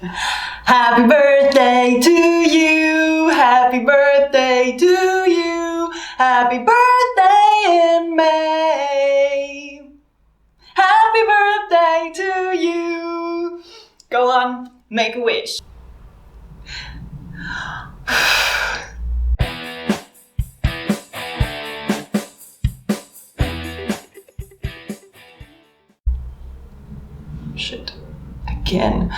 Happy birthday to you, happy birthday to you, happy birthday in May. Happy birthday to you. Go on, make a wish. Shit. Again.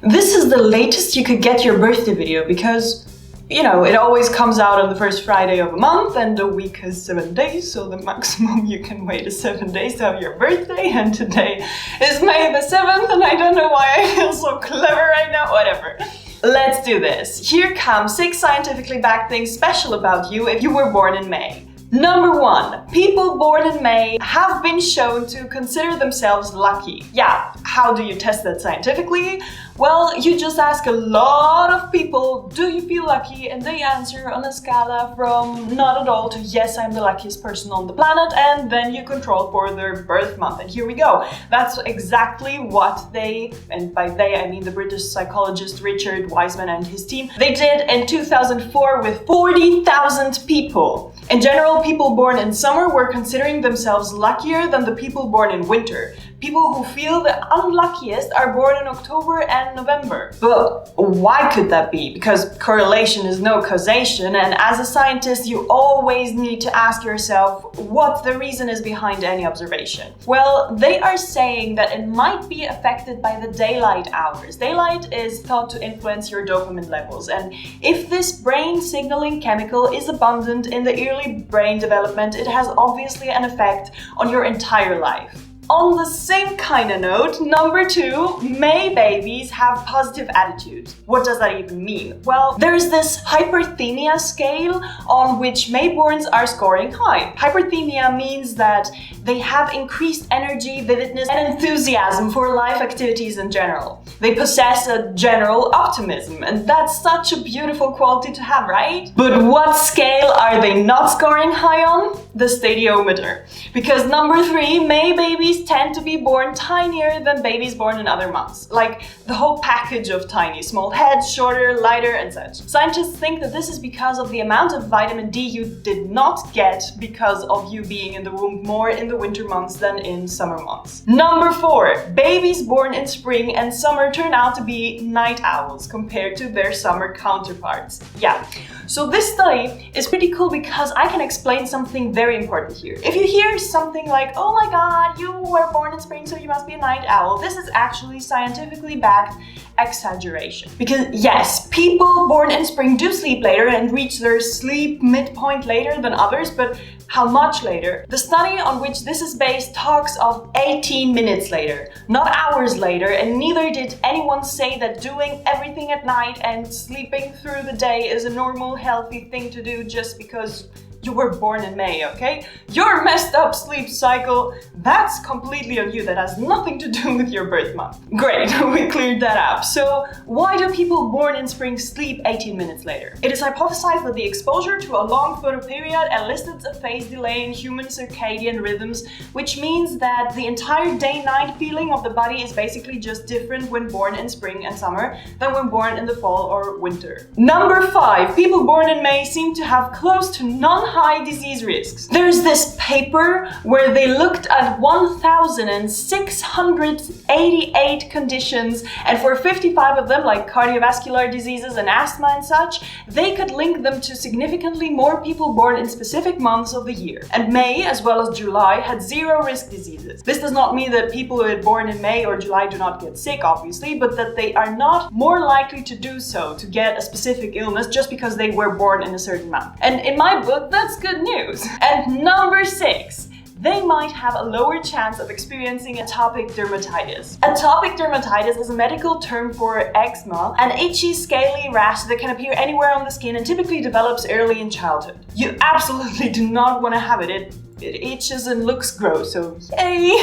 This is the latest you could get your birthday video because, you know, it always comes out on the first Friday of a month and a week has 7 days, so the maximum you can wait is 7 days to have your birthday, and today is May the 7th and I don't know why I feel so clever right now, whatever. Let's do this. Here come 6 scientifically backed things special about you if you were born in May. Number 1. People born in May have been shown to consider themselves lucky. Yeah, how do you test that scientifically? Well, you just ask a lot of people, do you feel lucky? And they answer on a scala from not at all to yes, I'm the luckiest person on the planet, and then you control for their birth month. And here we go. That's exactly what they, and by they I mean the British psychologist Richard Wiseman and his team, they did in 2004 with 40,000 people. In general, people born in summer were considering themselves luckier than the people born in winter. People who feel the unluckiest are born in October and November. But why could that be? Because correlation is no causation, and as a scientist you always need to ask yourself what the reason is behind any observation. Well, they are saying that it might be affected by the daylight hours. Daylight is thought to influence your dopamine levels, and if this brain signaling chemical is abundant in the early brain development, it has obviously an effect on your entire life. On the same kind of note, number 2, May babies have positive attitudes. What does that even mean? Well, there's this hyperthemia scale on which Mayborns are scoring high. Hyperthemia means that they have increased energy, vividness, and enthusiasm for life activities in general. They possess a general optimism, and that's such a beautiful quality to have, right? But what scale are they not scoring high on? The stadiometer. Because number 3, May babies tend to be born tinier than babies born in other months. Like the whole package of tiny, small heads, shorter, lighter, and such. Scientists think that this is because of the amount of vitamin D you did not get because of you being in the womb more in the winter months than in summer months. Number 4, babies born in spring and summer turn out to be night owls compared to their summer counterparts. Yeah, so this study is pretty cool because I can explain something very important here. If you hear something like, oh my god, you were born in spring so you must be a night owl, this is actually scientifically backed exaggeration. Because yes, people born in spring do sleep later and reach their sleep midpoint later than others, but how much later? The study on which this is based talks of 18 minutes later, not hours later, and neither did anyone say that doing everything at night and sleeping through the day is a normal, healthy thing to do just because you were born in May, okay? Your messed up sleep cycle, that's completely on you. That has nothing to do with your birth month. Great, we cleared that up. So why do people born in spring sleep 18 minutes later? It is hypothesized that the exposure to a long photoperiod elicits a phase delay in human circadian rhythms, which means that the entire day-night feeling of the body is basically just different when born in spring and summer than when born in the fall or winter. Number 5, people born in May seem to have close to non-high disease risks. There's this paper where they looked at 1,688 conditions, and for 55 of them, like cardiovascular diseases and asthma and such, they could link them to significantly more people born in specific months of the year. And May, as well as July, had 0 risk diseases. This does not mean that people who are born in May or July do not get sick, obviously, but that they are not more likely to do so, to get a specific illness just because they were born in a certain month. And in my book, that's good news. And number 6, they might have a lower chance of experiencing atopic dermatitis. Atopic dermatitis is a medical term for eczema, an itchy, scaly rash that can appear anywhere on the skin and typically develops early in childhood. You absolutely do not want to have it. It itches and looks gross, so yay!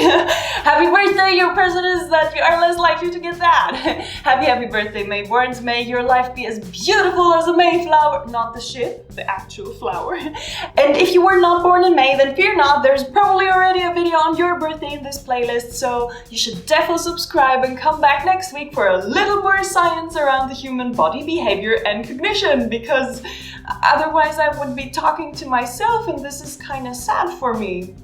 Happy birthday, your present is that you are less likely to get that. Happy birthday, Mayborns. May your life be as beautiful as a Mayflower. Not the ship, the actual flower. And if you were not born in May, then fear not, there's probably already a video on your birthday in the this playlist, so you should definitely subscribe and come back next week for a little more science around the human body, behavior and cognition, because otherwise I would be talking to myself and this is kind of sad for me.